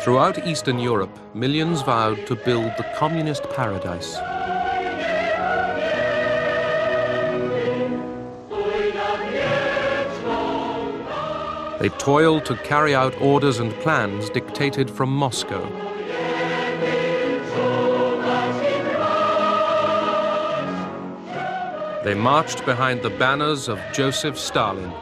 Throughout Eastern Europe, millions vowed to build the communist paradise. They toiled to carry out orders and plans dictated from Moscow. They marched behind the banners of Joseph Stalin.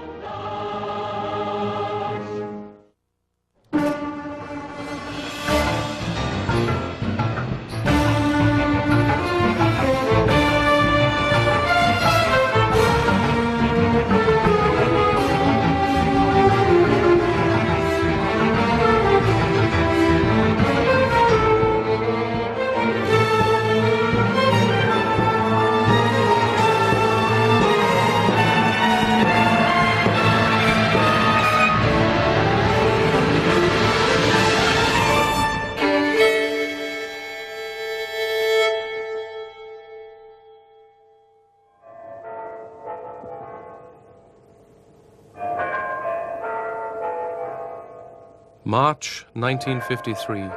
March 1953.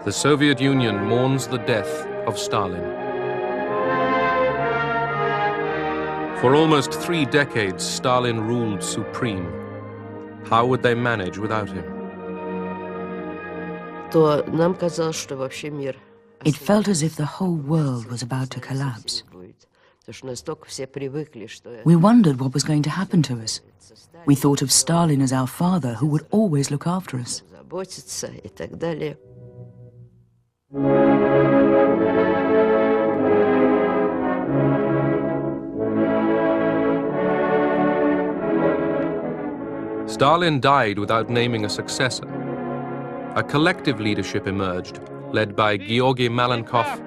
The Soviet Union mourns the death of Stalin. For almost 3 decades, Stalin ruled supreme. How would they manage without him? It felt as if the whole world was about to collapse. We wondered what was going to happen to us. We thought of Stalin as our father who would always look after us. Stalin died without naming a successor. A collective leadership emerged, led by Georgy Malenkov,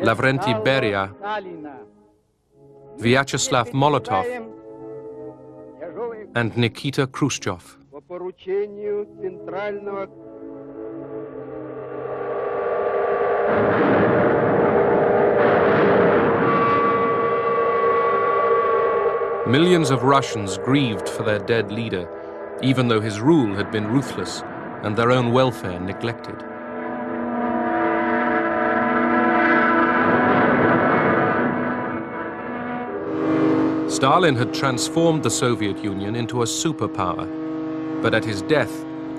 Lavrentiy Beria, Vyacheslav Molotov, and Nikita Khrushchev. Millions of Russians grieved for their dead leader, even though his rule had been ruthless and their own welfare neglected. Stalin had transformed the Soviet Union into a superpower, but at his death,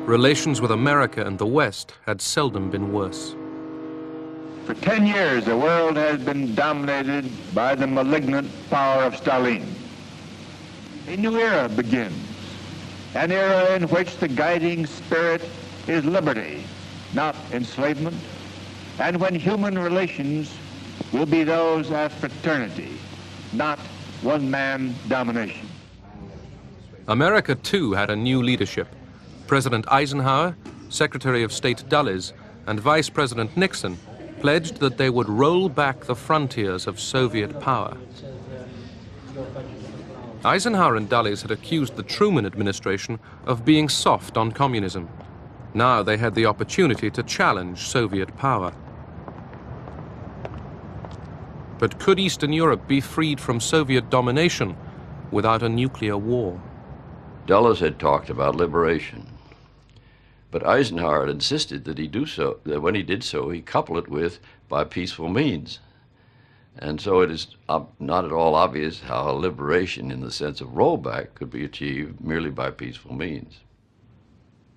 relations with America and the West had seldom been worse. For 10 years, the world has been dominated by the malignant power of Stalin. A new era begins, an era in which the guiding spirit is liberty, not enslavement, and when human relations will be those of fraternity, not one-man domination. America, too, had a new leadership. President Eisenhower, Secretary of State Dulles, and Vice President Nixon pledged that they would roll back the frontiers of Soviet power. Eisenhower and Dulles had accused the Truman administration of being soft on communism. Now they had the opportunity to challenge Soviet power. But could Eastern Europe be freed from Soviet domination without a nuclear war? Dulles had talked about liberation, but Eisenhower had insisted that he do so, that when he did so, he couple it with by peaceful means. And so it is not at all obvious how liberation in the sense of rollback could be achieved merely by peaceful means.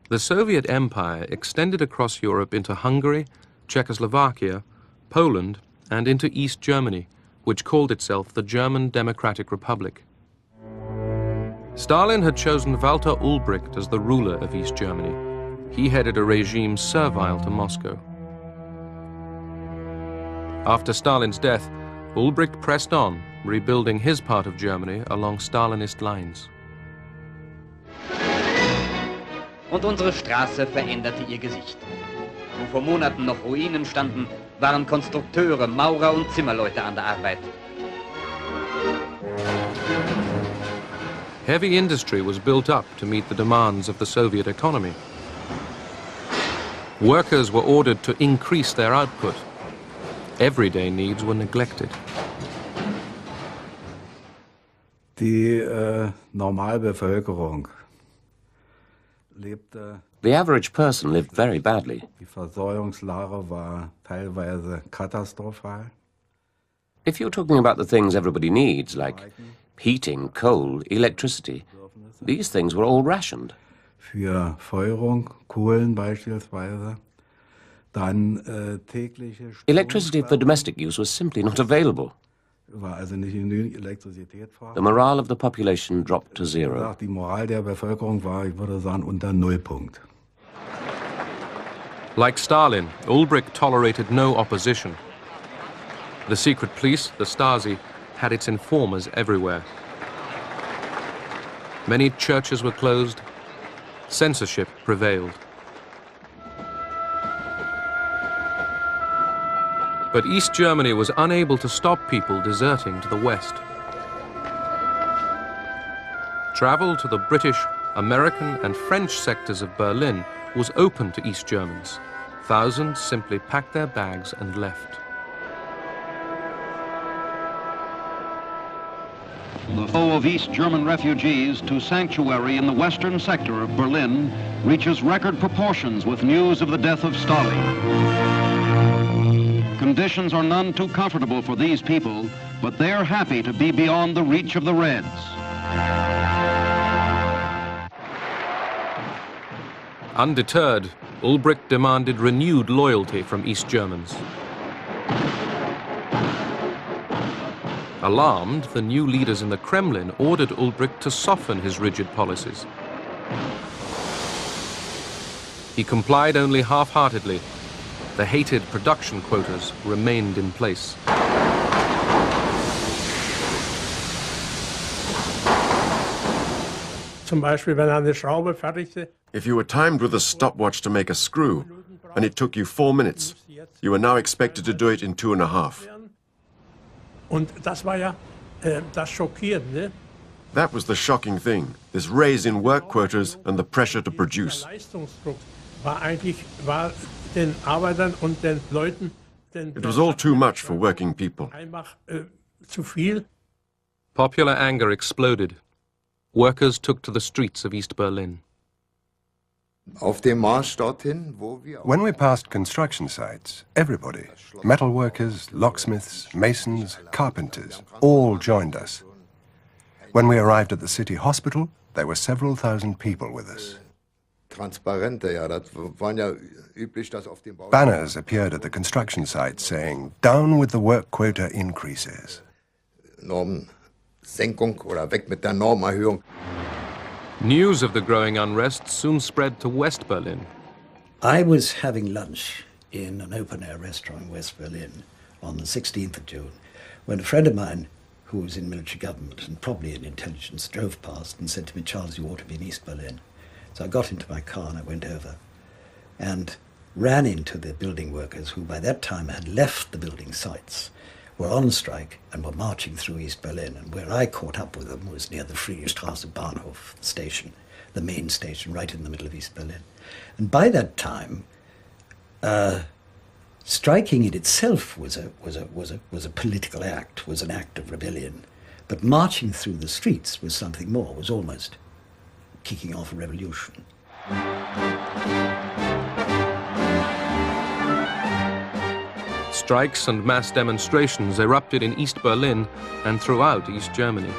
The Soviet Empire extended across Europe into Hungary, Czechoslovakia, Poland, and into East Germany, which called itself the German Democratic Republic. Stalin had chosen Walter Ulbricht as the ruler of East Germany. He headed a regime servile to Moscow. After Stalin's death, Ulbricht pressed on, rebuilding his part of Germany along Stalinist lines. Und unsere Straße veränderte ihr Gesicht. Wo vor Monaten noch Ruinen standen, waren Konstrukteure, Maurer und Zimmerleute an der Arbeit. Heavy industry was built up to meet the demands of the Soviet economy. Workers were ordered to increase their output. Everyday needs were neglected. Die Normalbevölkerung lebte. The average person lived very badly. Die Versorgungslage war teilweise katastrophal. If you're talking about the things everybody needs, like heating, coal, electricity, these things were all rationed. Für Feuerung, Kohlen beispielsweise. Dann tägliche Electricity for domestic use was simply not available. War also nicht genügend Elektrizität The vorhanden. morale of the population dropped to zero. Die Moral der Bevölkerung war, ich würde sagen, unter Nullpunkt. Like Stalin, Ulbricht tolerated no opposition. The secret police, the Stasi, had its informers everywhere. Many churches were closed. Censorship prevailed. But East Germany was unable to stop people deserting to the West. Travel to the British, American and French sectors of Berlin was open to East Germans. Thousands simply packed their bags and left. The flow of East German refugees to sanctuary in the western sector of Berlin reaches record proportions with news of the death of Stalin. Conditions are none too comfortable for these people, but they are happy to be beyond the reach of the Reds. Undeterred, Ulbricht demanded renewed loyalty from East Germans. Alarmed, the new leaders in the Kremlin ordered Ulbricht to soften his rigid policies. He complied only half-heartedly. The hated production quotas remained in place. If you were timed with a stopwatch to make a screw, and it took you 4 minutes, you were now expected to do it in 2.5. That was the shocking thing, this raise in work quotas and the pressure to produce. It was all too much for working people. Popular anger exploded. Workers took to the streets of East Berlin. When we passed construction sites, everybody, metal workers, locksmiths, masons, carpenters, all joined us. When we arrived at the city hospital, there were several thousand people with us. Banners appeared at the construction sites saying, "Down with the work quota increases." News of the growing unrest soon spread to West Berlin. I was having lunch in an open-air restaurant in West Berlin on the 16th of June, when a friend of mine, who was in military government and probably in intelligence, drove past and said to me, "Charles, you ought to be in East Berlin." So I got into my car and I went over and ran into the building workers who by that time had left the building sites, were on strike and were marching through East Berlin. And where I caught up with them was near the Friedrichstraße Bahnhof station, the main station right in the middle of East Berlin. And by that time, striking in itself was a political act, was an act of rebellion. But marching through the streets was something more, was almost kicking off a revolution. Strikes and mass demonstrations erupted in East Berlin and throughout East Germany.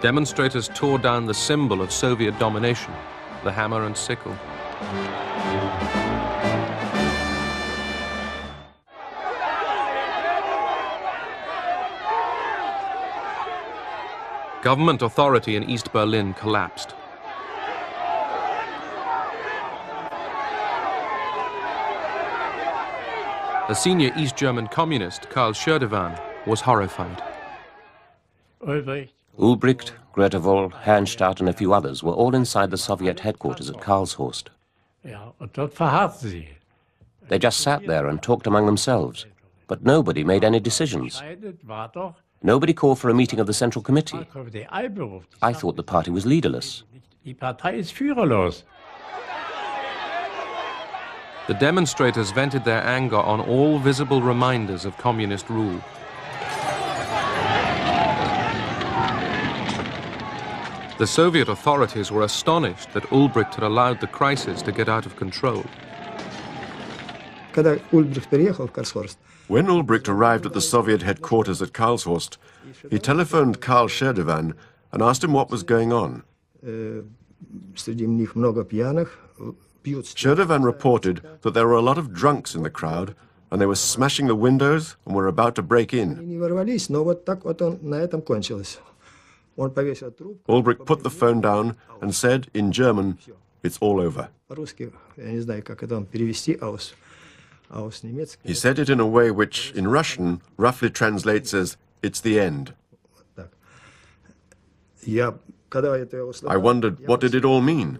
Demonstrators tore down the symbol of Soviet domination, the hammer and sickle. Government authority in East Berlin collapsed. A senior East German communist, Karl Schördewan, was horrified. Ulbricht, Grete-Wohl, Herrnstadt and a few others were all inside the Soviet headquarters at Karlshorst. They just sat there and talked among themselves, but nobody made any decisions. Nobody called for a meeting of the Central Committee. I thought the party was leaderless. The demonstrators vented their anger on all visible reminders of communist rule. The Soviet authorities were astonished that Ulbricht had allowed the crisis to get out of control. When Ulbricht arrived at the Soviet headquarters at Karlshorst, he telephoned Karl Scherdevan and asked him what was going on. Scherdevan reported that there were a lot of drunks in the crowd and they were smashing the windows and were about to break in. Ulbricht put the phone down and said in German, "It's all over." He said it in a way which, in Russian, roughly translates as, "It's the end." I wondered, what did it all mean?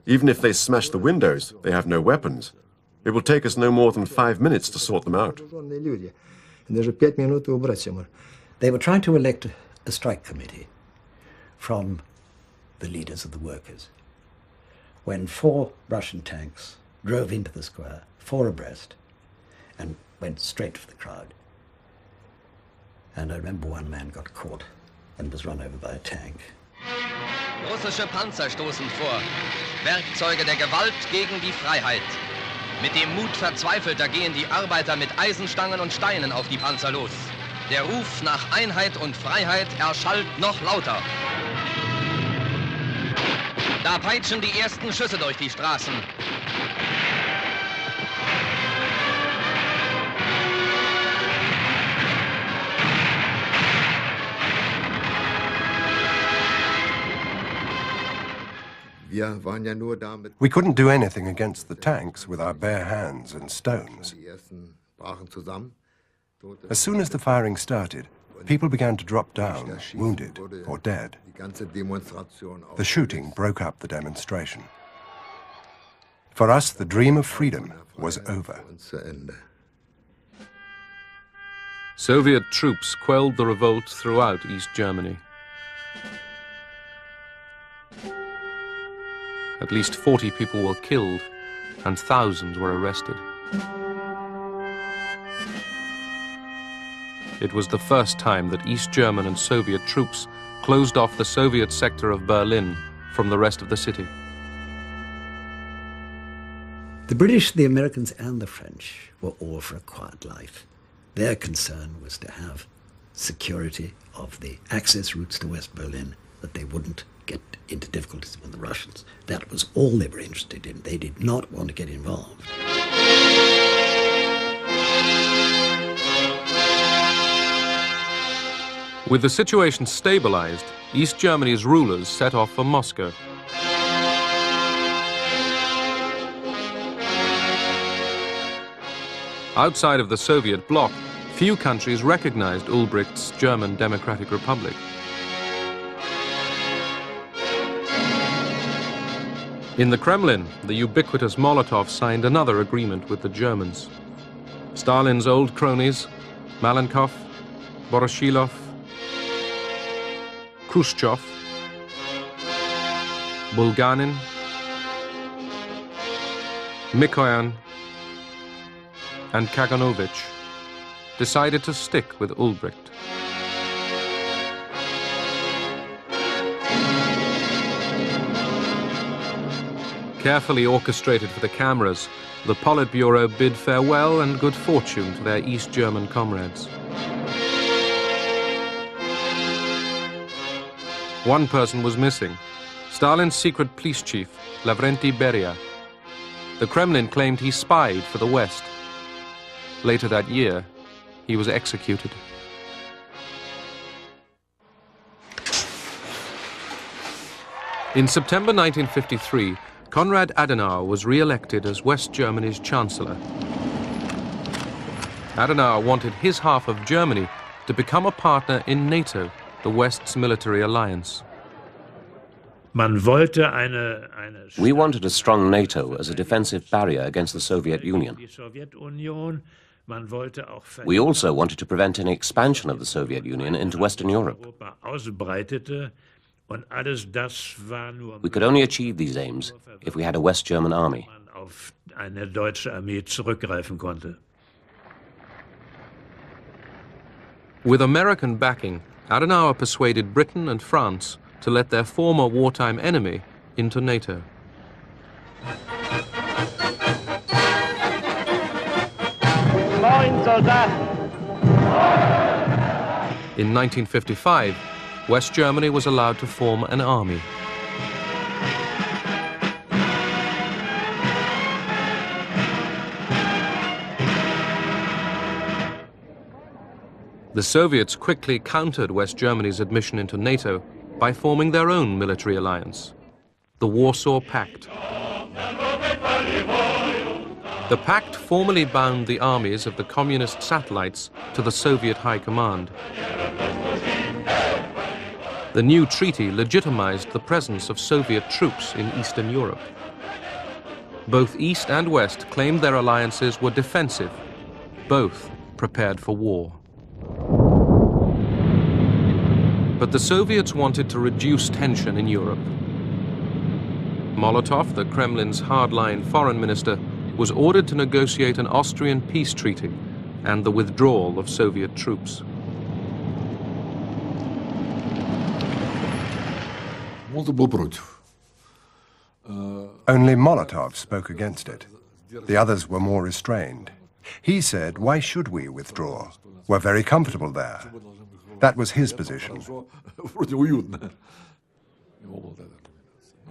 Even if they smash the windows, they have no weapons. It will take us no more than 5 minutes to sort them out. They were trying to elect a strike committee from the leaders of the workers when 4 Russian tanks drove into the square, 4 abreast, and went straight for the crowd. And I remember one man got caught and was run over by a tank. Russische Panzer stoßen vor. Werkzeuge der Gewalt gegen die Freiheit. Mit dem Mut Verzweifelter gehen die Arbeiter mit Eisenstangen und Steinen auf die Panzer los. Der Ruf nach Einheit und Freiheit erschallt noch lauter. Da peitschen die ersten Schüsse durch die Straßen. We couldn't do anything against the tanks with our bare hands and stones. As soon as the firing started, people began to drop down, wounded or dead. The shooting broke up the demonstration. For us, the dream of freedom was over. Soviet troops quelled the revolt throughout East Germany. At least 40 people were killed and thousands were arrested. It was the first time that East German and Soviet troops closed off the Soviet sector of Berlin from the rest of the city. The British, the Americans, and the French were all for a quiet life. Their concern was to have security of the access routes to West Berlin, that they wouldn't get into difficulties with the Russians. That was all they were interested in. They did not want to get involved. With the situation stabilized, East Germany's rulers set off for Moscow. Outside of the Soviet bloc, few countries recognized Ulbricht's German Democratic Republic. In the Kremlin, the ubiquitous Molotov signed another agreement with the Germans. Stalin's old cronies, Malenkov, Voroshilov, Khrushchev, Bulganin, Mikoyan, and Kaganovich decided to stick with Ulbricht. Carefully orchestrated for the cameras, the Politburo bid farewell and good fortune to their East German comrades. One person was missing, Stalin's secret police chief, Lavrenti Beria. The Kremlin claimed he spied for the West. Later that year, he was executed. In September 1953, Konrad Adenauer was re-elected as West Germany's Chancellor. Adenauer wanted his half of Germany to become a partner in NATO, the West's military alliance. We wanted a strong NATO as a defensive barrier against the Soviet Union. We also wanted to prevent any expansion of the Soviet Union into Western Europe. We could only achieve these aims if we had a West German army. With American backing, Adenauer persuaded Britain and France to let their former wartime enemy into NATO. In 1955, West Germany was allowed to form an army. The Soviets quickly countered West Germany's admission into NATO by forming their own military alliance, the Warsaw Pact. The pact formally bound the armies of the communist satellites to the Soviet High Command. The new treaty legitimized the presence of Soviet troops in Eastern Europe. Both East and West claimed their alliances were defensive. Both prepared for war. But the Soviets wanted to reduce tension in Europe. Molotov, the Kremlin's hardline foreign minister, was ordered to negotiate an Austrian peace treaty and the withdrawal of Soviet troops. Only Molotov spoke against it. The others were more restrained. He said, why should we withdraw? We're very comfortable there. That was his position.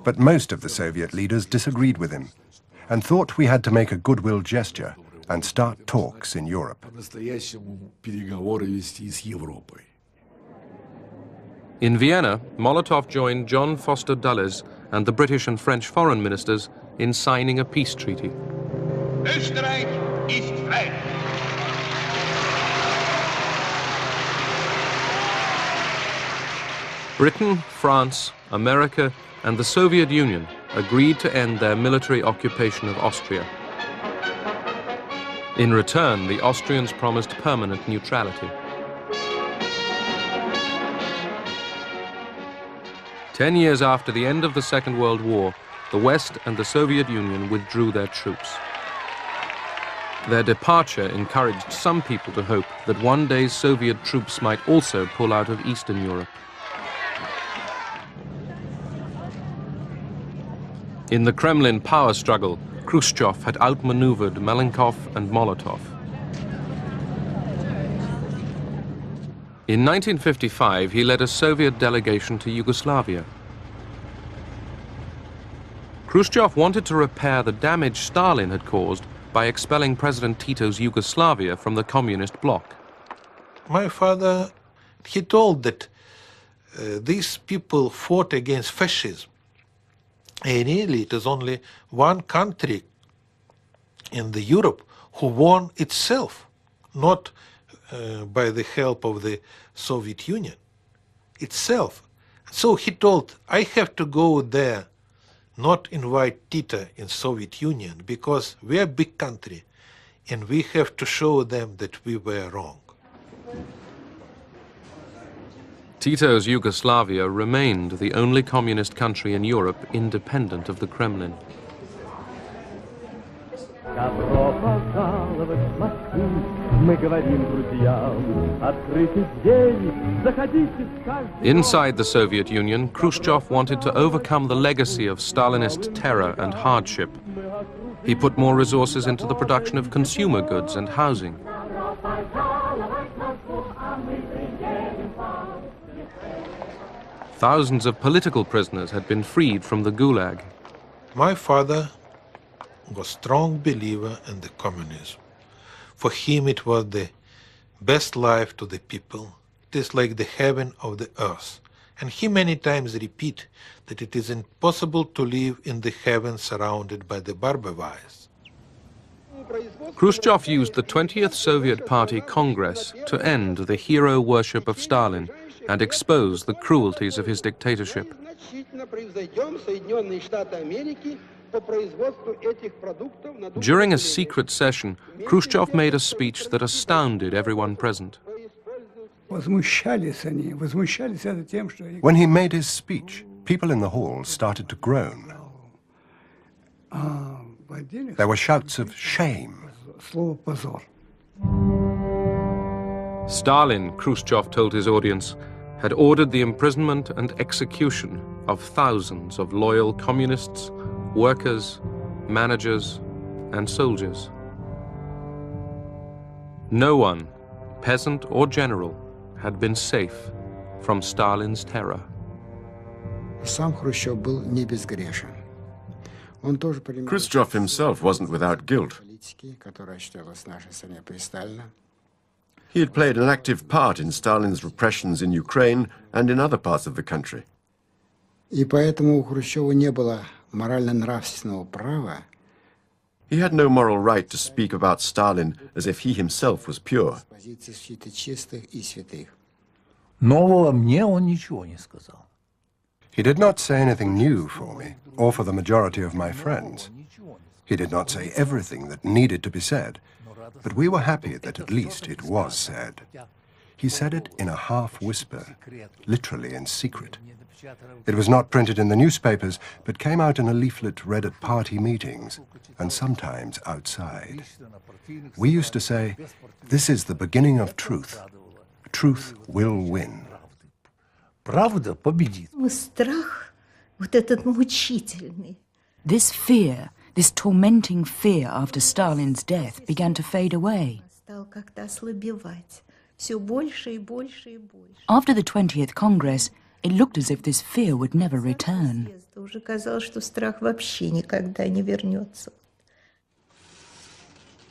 But most of the Soviet leaders disagreed with him and thought we had to make a goodwill gesture and start talks in Europe. In Vienna, Molotov joined John Foster Dulles and the British and French foreign ministers in signing a peace treaty. Österreich ist frei. Britain, France, America, and the Soviet Union agreed to end their military occupation of Austria. In return, the Austrians promised permanent neutrality. 10 years after the end of the Second World War, the West and the Soviet Union withdrew their troops. Their departure encouraged some people to hope that one day Soviet troops might also pull out of Eastern Europe. In the Kremlin power struggle, Khrushchev had outmaneuvered Malenkov and Molotov. In 1955, he led a Soviet delegation to Yugoslavia. Khrushchev wanted to repair the damage Stalin had caused by expelling President Tito's Yugoslavia from the communist bloc. My father, he told that these people fought against fascism. And really, it is only one country in the Europe who won itself, not by the help of the Soviet Union, itself. So he told, I have to go there, not invite Tito in Soviet Union, because we are a big country, and we have to show them that we were wrong. Tito's Yugoslavia remained the only communist country in Europe independent of the Kremlin. Inside the Soviet Union, Khrushchev wanted to overcome the legacy of Stalinist terror and hardship. He put more resources into the production of consumer goods and housing. Thousands of political prisoners had been freed from the Gulag. My father was a strong believer in the communism. For him it was the best life to the people. It is like the heaven of the earth. And he many times repeat that it is impossible to live in the heaven surrounded by the barbed wires. Khrushchev used the 20th Soviet Party Congress to end the hero worship of Stalin and expose the cruelties of his dictatorship. During a secret session, Khrushchev made a speech that astounded everyone present. When he made his speech, people in the hall started to groan. There were shouts of shame. Stalin, Khrushchev told his audience, had ordered the imprisonment and execution of thousands of loyal communists, workers, managers, and soldiers. No one, peasant or general, had been safe from Stalin's terror. Khrushchev himself wasn't without guilt. He had played an active part in Stalin's repressions in Ukraine and in other parts of the country. He had no moral right to speak about Stalin as if he himself was pure. He did not say anything new for me, or for the majority of my friends. He did not say everything that needed to be said, but we were happy that at least it was said. He said it in a half-whisper, literally in secret. It was not printed in the newspapers, but came out in a leaflet read at party meetings, and sometimes outside. We used to say, "This is the beginning of truth. Truth will win." This fear, this tormenting fear after Stalin's death began to fade away. After the 20th Congress, it looked as if this fear would never return.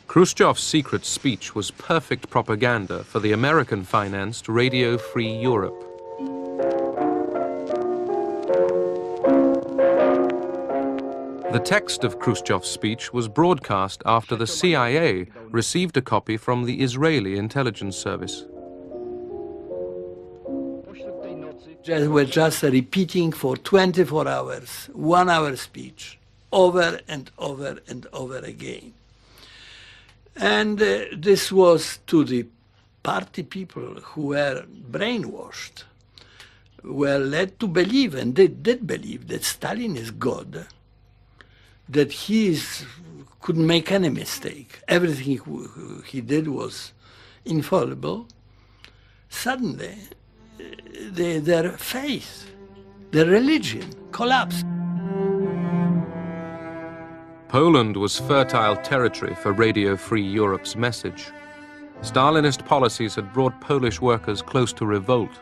Khrushchev's secret speech was perfect propaganda for the American-financed Radio Free Europe. The text of Khrushchev's speech was broadcast after the CIA received a copy from the Israeli intelligence service. They were just repeating for 24 hours, 1 hour speech, over and over and over again. And this was to the party people who were brainwashed, were led to believe, and they did believe, that Stalin is God, that he couldn't make any mistake. Everything he did was infallible. Suddenly, their faith, their religion collapsed. Poland was fertile territory for Radio Free Europe's message. Stalinist policies had brought Polish workers close to revolt.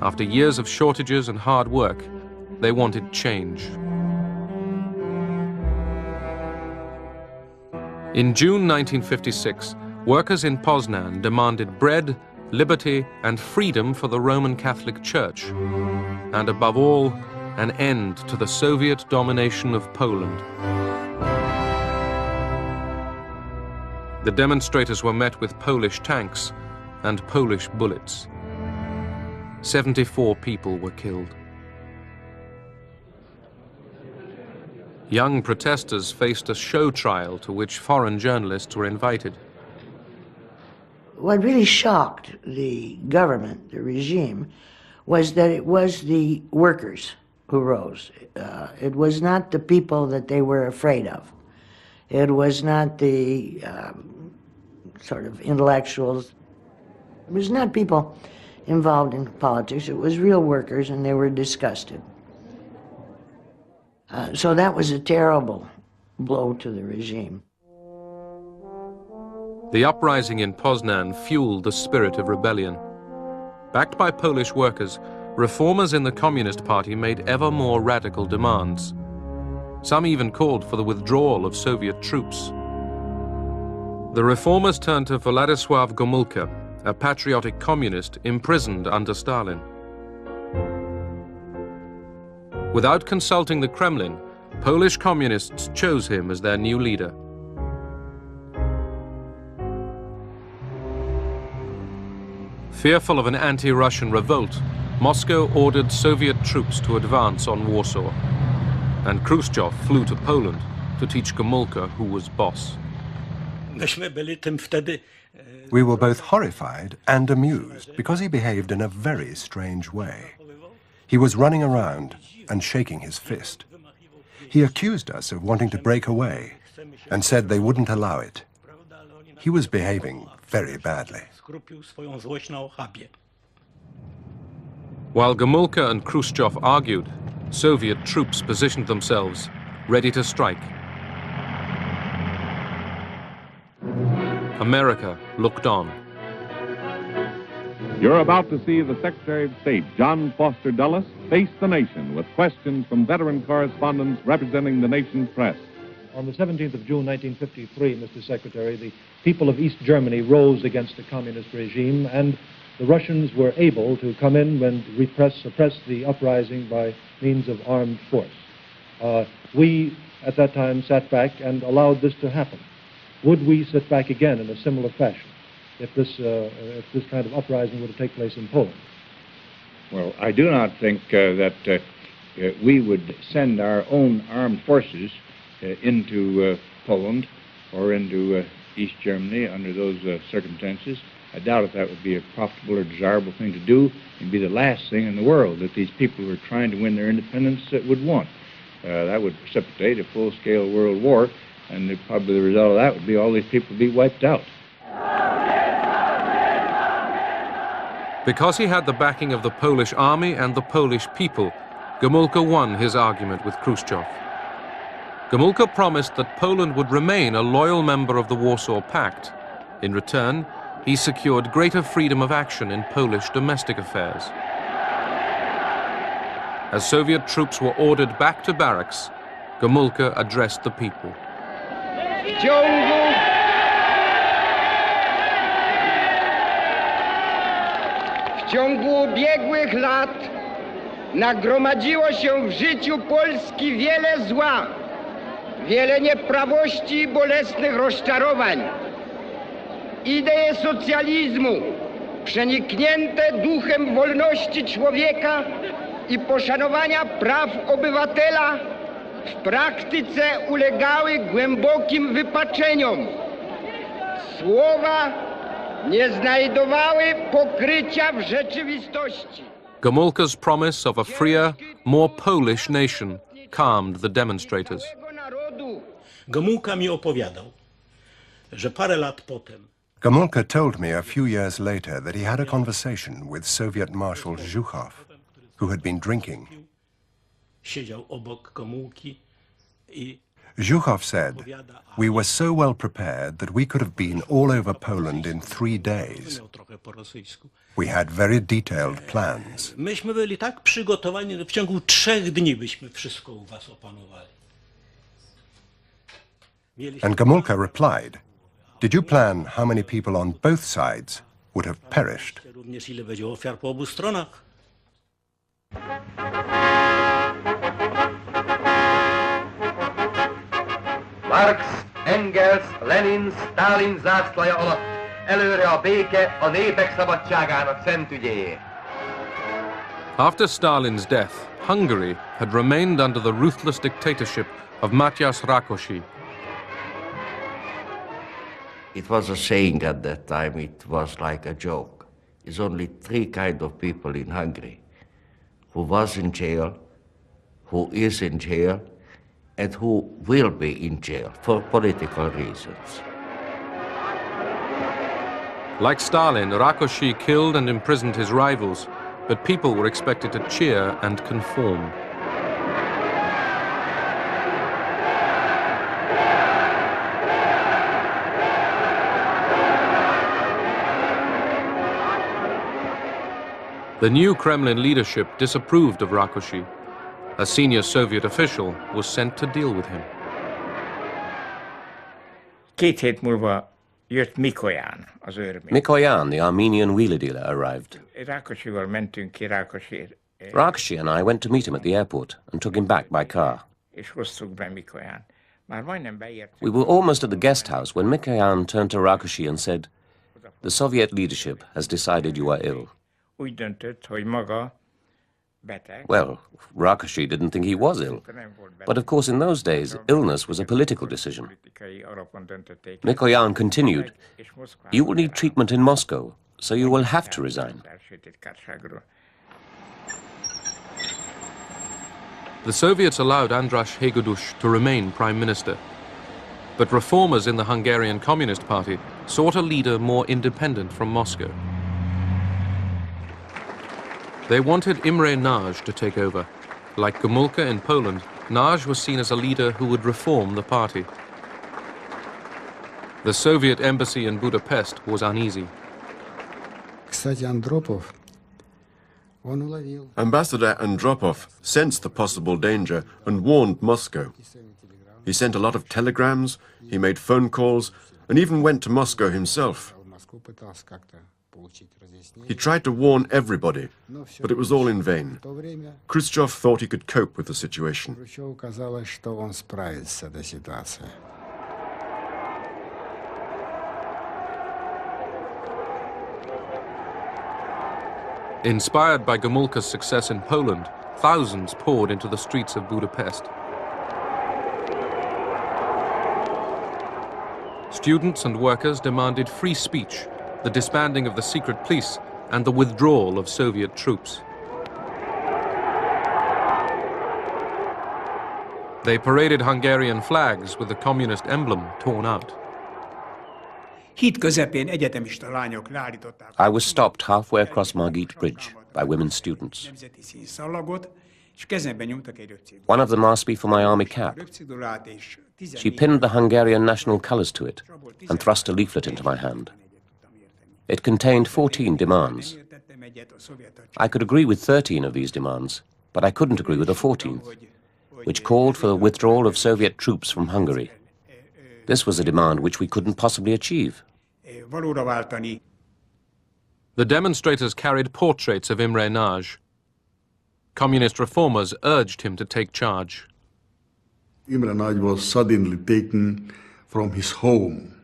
After years of shortages and hard work, they wanted change. In June 1956, workers in Poznan demanded bread, liberty, and freedom for the Roman Catholic Church, and above all, an end to the Soviet domination of Poland. The demonstrators were met with Polish tanks and Polish bullets. 74 people were killed. Young protesters faced a show trial to which foreign journalists were invited. What really shocked the government, the regime, was that it was the workers who rose. It was not the people that they were afraid of. It was not the sort of intellectuals. It was not people involved in politics. It was real workers, and they were disgusted. So that was a terrible blow to the regime. The uprising in Poznan fueled the spirit of rebellion. Backed by Polish workers, reformers in the Communist Party made ever more radical demands. Some even called for the withdrawal of Soviet troops. The reformers turned to Władysław Gomulka, a patriotic communist imprisoned under Stalin. Without consulting the Kremlin, Polish communists chose him as their new leader. Fearful of an anti-Russian revolt, Moscow ordered Soviet troops to advance on Warsaw. and Khrushchev flew to Poland to teach Gomulka who was boss. We were both horrified and amused because he behaved in a very strange way. He was running around and shaking his fist. He accused us of wanting to break away and said they wouldn't allow it. He was behaving very badly. While Gomulka and Khrushchev argued, Soviet troops positioned themselves, ready to strike. America looked on. You're about to see the Secretary of State, John Foster Dulles, face the nation with questions from veteran correspondents representing the nation's press. On the 17th of June, 1953, Mr. Secretary, the people of East Germany rose against the communist regime, and the Russians were able to come in and suppress the uprising by means of armed force. We, at that time, sat back and allowed this to happen. Would we sit back again in a similar fashion if this kind of uprising were to take place in Poland? Well, I do not think that we would send our own armed forces into Poland or into East Germany under those circumstances. I doubt if that would be a profitable or desirable thing to do. It would be the last thing in the world that these people who are trying to win their independence would want. That would precipitate a full-scale world war, and probably the result of that would be all these people would be wiped out. Because he had the backing of the Polish army and the Polish people, Gomulka won his argument with Khrushchev. Gomulka promised that Poland would remain a loyal member of the Warsaw Pact. In return, he secured greater freedom of action in Polish domestic affairs. As Soviet troops were ordered back to barracks, Gomulka addressed the people. W ciągu ubiegłych lat nagromadziło się w życiu Polski wiele zła, wiele nieprawości i bolesnych rozczarowań. Idee socjalizmu, przeniknięte duchem wolności człowieka i poszanowania praw obywatela, w praktyce ulegały głębokim wypaczeniom. Słowa nie znajdowały pokrycia w rzeczywistości. Gomulka's promise of a freer, more Polish nation calmed the demonstrators. Gomulka mi opowiadał, że parę lat potem Gomulka told me a few years later that he had a conversation with Soviet Marshal Zhukov, who had been drinking. siedział obok Gomulki i Zhukov said, "We were so well prepared that we could have been all over Poland in 3 days. We had very detailed plans." Myśmy byli tak przygotowani, że w ciągu 3 dni byśmy wszystko u was opanowali. And Gomulka replied, "Did you plan how many people on both sides would have perished?" Również ile będzie ofiar po obu stronach. Marx, Engels, Lenin, Stalin zászlaja alatt előre a béke a népek szabadságának szent ügyéért. After Stalin's death, Hungary had remained under the ruthless dictatorship of Matyas Rákosi. It was a saying at that time, it was like a joke. There's only 3 kinds of people in Hungary: who was in jail, who is in jail, and who will be in jail for political reasons. Like Stalin, Rákosi killed and imprisoned his rivals, but people were expected to cheer and conform. The new Kremlin leadership disapproved of Rákosi. A senior Soviet official was sent to deal with him. 2 hét múlva jött Mikoyan, az örmény. Mikoyan, the Armenian wheeler dealer, arrived. Rákosival mentünk ki Rákosért. Rákosi and I went to meet him at the airport and took him back by car. És hoztuk be Mikoyan. Már majdnem beértünk. We were almost at the guest house when Mikoyan turned to Rákosi and said, "The Soviet leadership has decided you are ill." Úgy döntött, hogy maga Well, Rakshi didn't think he was ill. But of course, in those days, illness was a political decision. Mikoyan continued, "You will need treatment in Moscow, so you will have to resign." The Soviets allowed Andras Hegedus to remain prime minister. But reformers in the Hungarian Communist Party sought a leader more independent from Moscow. They wanted Imre Nagy to take over. Like Gomulka in Poland, Nagy was seen as a leader who would reform the party. The Soviet embassy in Budapest was uneasy. Ambassador Andropov sensed the possible danger and warned Moscow. He sent a lot of telegrams, he made phone calls, and even went to Moscow himself. He tried to warn everybody, but it was all in vain. Khrushchev thought he could cope with the situation. Inspired by Gomulka's success in Poland, thousands poured into the streets of Budapest. Students and workers demanded free speech, the disbanding of the secret police, and the withdrawal of Soviet troops. They paraded Hungarian flags with the communist emblem torn out. I was stopped halfway across Margit Bridge by women students. One of them asked me for my army cap. She pinned the Hungarian national colours to it and thrust a leaflet into my hand. It contained 14 demands. I could agree with 13 of these demands, but I couldn't agree with the 14th, which called for the withdrawal of Soviet troops from Hungary. This was a demand which we couldn't possibly achieve. The demonstrators carried portraits of Imre Nagy. Communist reformers urged him to take charge. Imre Nagy was suddenly taken from his home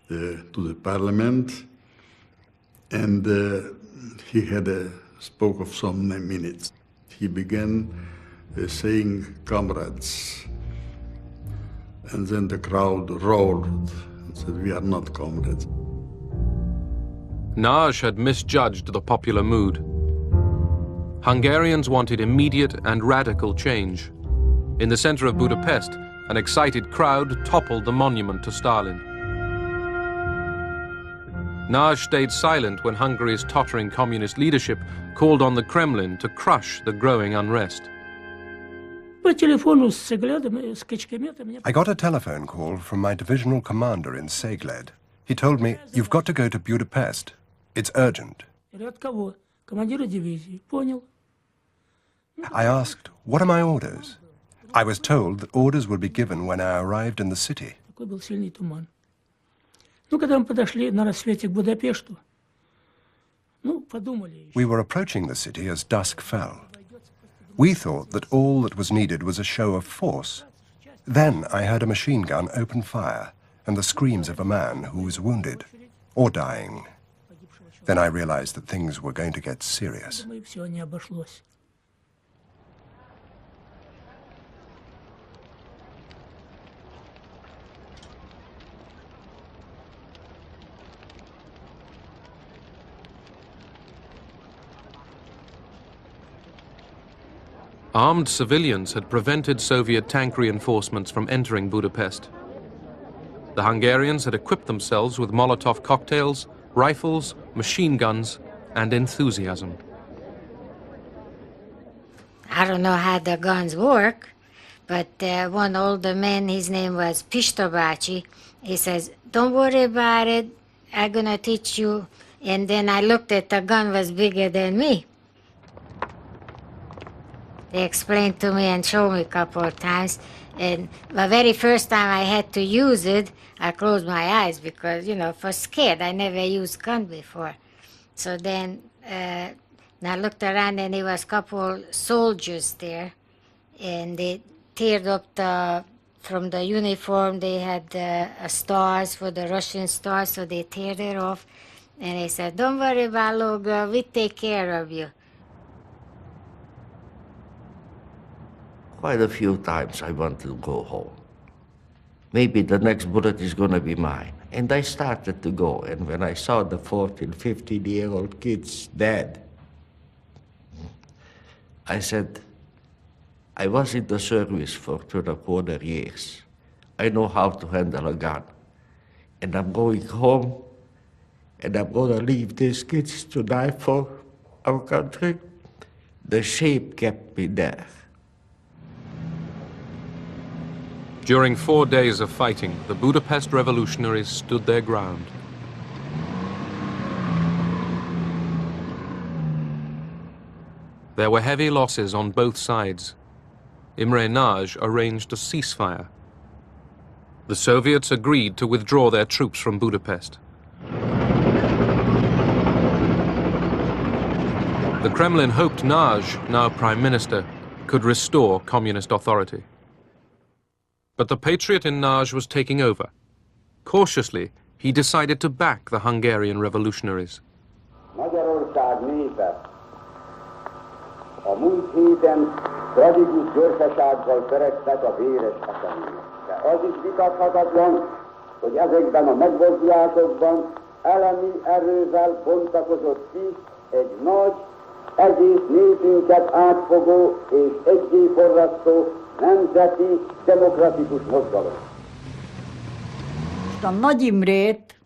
to the parliament, and he had spoke of some minutes. He began saying, "Comrades," and then the crowd roared and said, "We are not comrades." Nagy had misjudged the popular mood. Hungarians wanted immediate and radical change. In the center of Budapest, an excited crowd toppled the monument to Stalin. Nagy stayed silent when Hungary's tottering communist leadership called on the Kremlin to crush the growing unrest. I got a telephone call from my divisional commander in Segled. He told me, "You've got to go to Budapest. It's urgent." I asked, "What are my orders?" I was told that orders would be given when I arrived in the city. We were approaching the city as dusk fell. We thought that all that was needed was a show of force. Then I heard a machine gun open fire and the screams of a man who was wounded or dying. Then I realized that things were going to get serious. Armed civilians had prevented Soviet tank reinforcements from entering Budapest. The Hungarians had equipped themselves with Molotov cocktails, rifles, machine guns, and enthusiasm. I don't know how the guns work, but one older man, his name was Pistobachi, he says, "Don't worry about it, I'm gonna teach you." And then I looked at the gun was bigger than me. They explained to me and showed me a couple of times. And the very first time I had to use it, I closed my eyes because, I was scared. I never used gun before. So then I looked around and there was a couple soldiers there. And they teared up from the uniform, they had stars for the Russian stars, so they teared it off. And they said, "Don't worry about little girl, we take care of you." quite a few times I wanted to go home. Maybe the next bullet is going to be mine. And I started to go, and when I saw the 14, 15-year-old kids dead, I said, I was in the service for 2.25 years. I know how to handle a gun. And I'm going home, and I'm going to leave these kids to die for our country. The shame kept me there. During 4 days of fighting, the Budapest revolutionaries stood their ground. There were heavy losses on both sides. Imre Nagy arranged a ceasefire. The Soviets agreed to withdraw their troops from Budapest. The Kremlin hoped Nagy, now Prime Minister, could restore communist authority. But the patriot in Nagy was taking over. Cautiously, he decided to back the Hungarian revolutionaries. Magyarország népe a múlt héten tragikus gyorsasággal törekvett a véres eseményekre. Az is vitathatatlan, hogy ezekben a megmozdulásokban elemi erővel bontakozott ki egy nagy, egész népünket átfogó és egyéforrasztó nemzeti demokratikus mozgalom. A Nagy Imrét,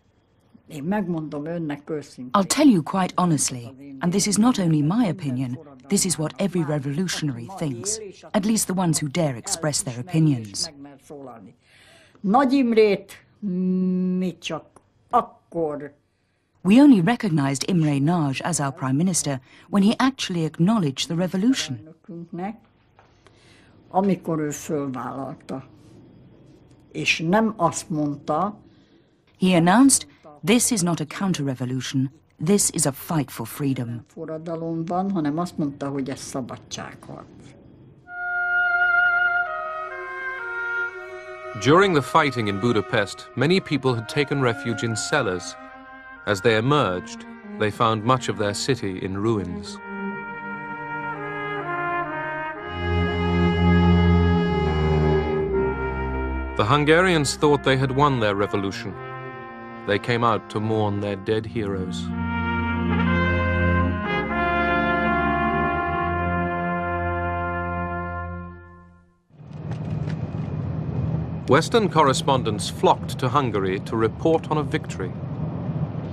én megmondom önnek őszintén. I'll tell you quite honestly, and this is not only my opinion, this is what every revolutionary thinks, at least the ones who dare express their opinions. Nagy Imrét mi csak akkor. We only recognized Imre Nagy as our prime minister when he actually acknowledged the revolution. Amikor ő fölvállalta, és nem azt mondta. He announced, this is not a counter-revolution, this is a fight for freedom. Forradalom van, hanem azt mondta, hogy ez szabadságharc. During the fighting in Budapest, many people had taken refuge in cellars. As they emerged, they found much of their city in ruins. The Hungarians thought they had won their revolution. They came out to mourn their dead heroes. Western correspondents flocked to Hungary to report on a victory.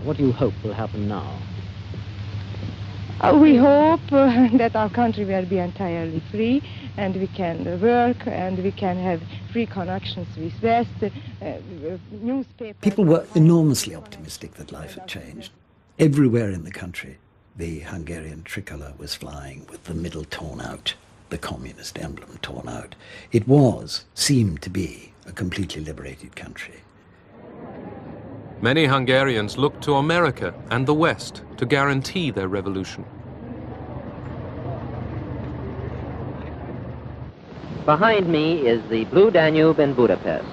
What do you hope will happen now? We hope that our country will be entirely free and we can work and we can have free connections with West, newspapers. People were enormously optimistic that life had changed. Everywhere in the country, the Hungarian tricolour was flying with the middle torn out, the communist emblem torn out. It seemed to be, a completely liberated country. Many Hungarians looked to America and the West to guarantee their revolution. Behind me is the Blue Danube in Budapest.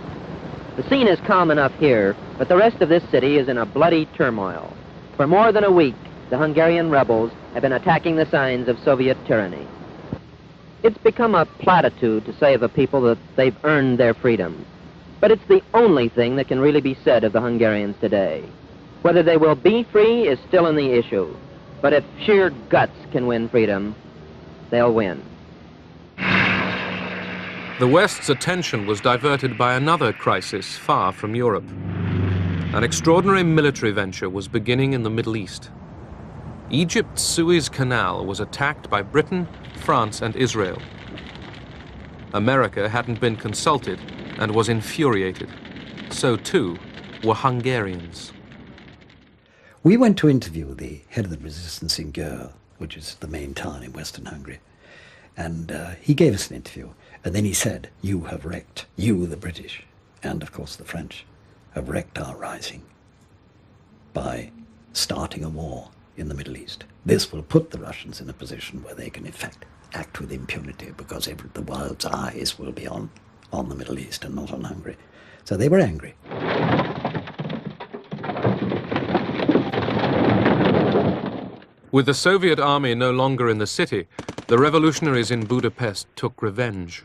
The scene is calm enough here, but the rest of this city is in a bloody turmoil. For more than a week, the Hungarian rebels have been attacking the signs of Soviet tyranny. It's become a platitude to say of a people that they've earned their freedom. But it's the only thing that can really be said of the Hungarians today. Whether they will be free is still in the issue. But if sheer guts can win freedom, they'll win. The West's attention was diverted by another crisis far from Europe. An extraordinary military venture was beginning in the Middle East. Egypt's Suez Canal was attacked by Britain, France, and Israel. America hadn't been consulted and was infuriated. So too were Hungarians. We went to interview the head of the resistance in Győr, which is the main town in Western Hungary. And he gave us an interview. And then he said, you have wrecked, you the British, and of course the French, have wrecked our rising by starting a war in the Middle East. This will put the Russians in a position where they can in fact act with impunity because the world's eyes will be on the Middle East and not on Hungary. So they were angry. With the Soviet army no longer in the city, the revolutionaries in Budapest took revenge.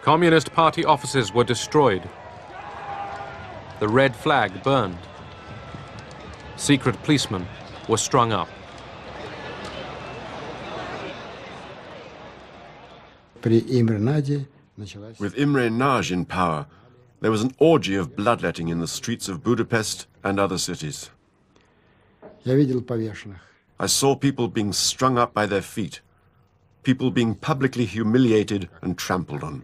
Communist Party offices were destroyed. The red flag burned. Secret policemen were strung up. With Imre Nagy in power, there was an orgy of bloodletting in the streets of Budapest and other cities. I saw people being strung up by their feet, people being publicly humiliated and trampled on.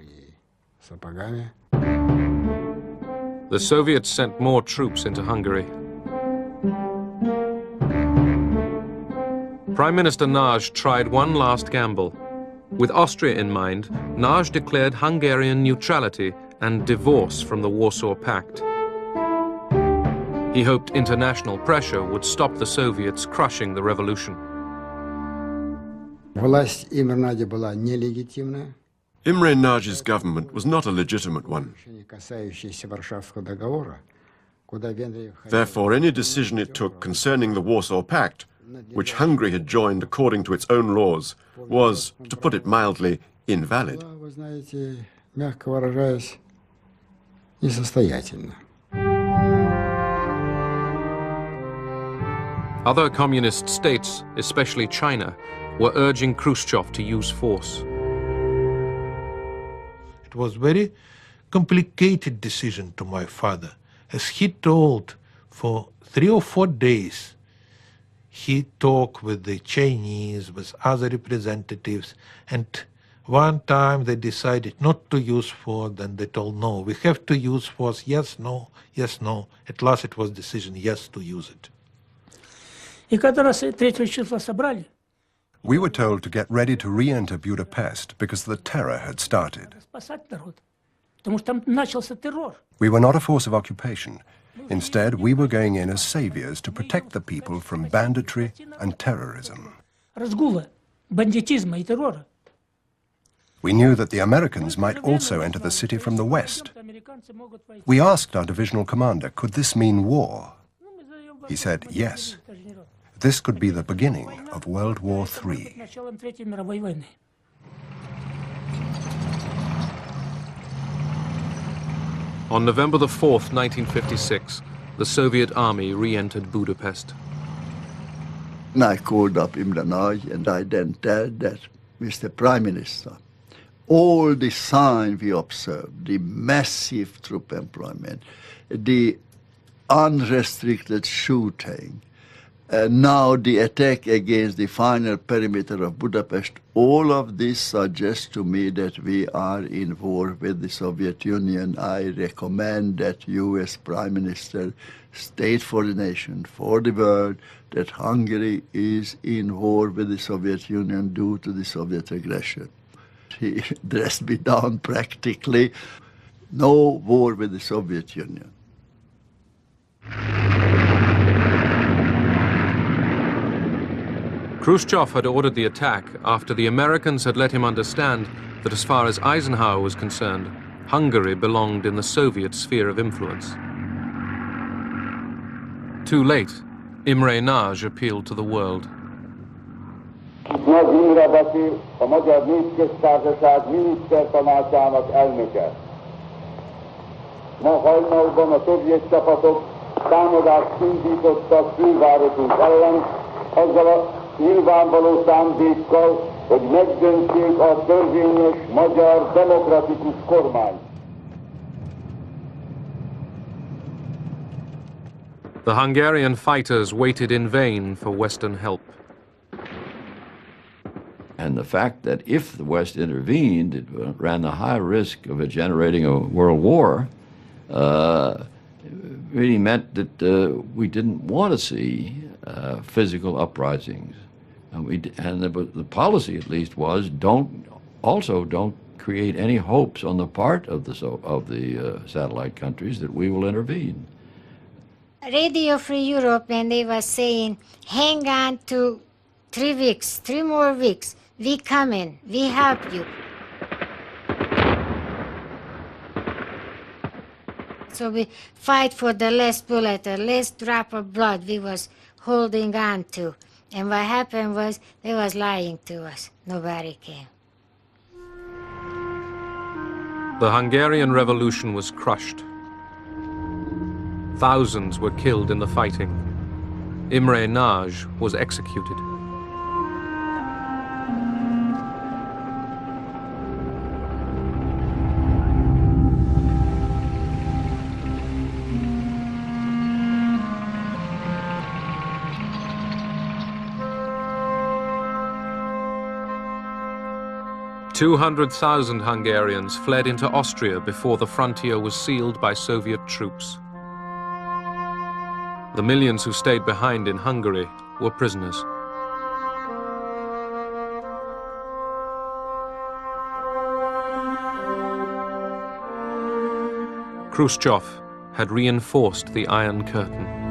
The Soviets sent more troops into Hungary. Prime Minister Nagy tried one last gamble. With Austria in mind, Nagy declared Hungarian neutrality and divorce from the Warsaw Pact. He hoped international pressure would stop the Soviets crushing the revolution. Imre Nagy's government was not a legitimate one. Therefore, any decision it took concerning the Warsaw Pact, which Hungary had joined according to its own laws, was, to put it mildly, invalid. Other communist states, especially China, were urging Khrushchev to use force. It was a very complicated decision to my father, as he told for 3 or 4 days. He talked with the Chinese, with other representatives, and one time they decided not to use force, then they told, no, we have to use force, yes, no, yes, no. At last it was decision, yes, to use it. We were told to get ready to re-enter Budapest because the terror had started. We were not a force of occupation. Instead, we were going in as saviors to protect the people from banditry and terrorism. We knew that the Americans might also enter the city from the west. We asked our divisional commander, could this mean war? He said, yes. This could be the beginning of World War III. On November the 4th, 1956, the Soviet army re-entered Budapest. I called up Imre Nagy and I then told that, Mr. Prime Minister, all the signs we observed, the massive troop employment, the unrestricted shooting, now the attack against the final perimeter of Budapest, all of this suggests to me that we are in war with the Soviet Union. I recommend that U.S. Prime Minister state for the nation, for the world, that Hungary is in war with the Soviet Union due to the Soviet aggression. He dressed me down practically. No war with the Soviet Union. Khrushchev had ordered the attack after the Americans had let him understand that as far as Eisenhower was concerned, Hungary belonged in the Soviet sphere of influence. Too late, Imre Nagy appealed to the world. Nagy Imre beszél, a Magyar Népköztársaság minisztertanácsának elnöke. Ma hajnalban a szovjet csapatok támadást indítottak fővárosunk ellen, azzal a nyilvánvaló szándékkal, hogy megdöntsék a törvényes magyar demokratikus kormányt. The Hungarian fighters waited in vain for Western help. And the fact that if the West intervened, it ran the high risk of it generating a world war, really meant that we didn't want to see physical uprisings. And the policy, at least, was don't create any hopes on the part of the satellite countries that we will intervene. Radio Free Europe, and they were saying, hang on to 3 weeks, 3 more weeks. We come in, we help you. So we fight for the last bullet, the last drop of blood we was holding on to. And what happened was they was lying to us. Nobody came. The Hungarian Revolution was crushed. Thousands were killed in the fighting. Imre Nagy was executed. "200,000 Hungarians fled into Austria before the frontier was sealed by Soviet troops. The millions who stayed behind in Hungary were prisoners. Khrushchev had reinforced the Iron Curtain.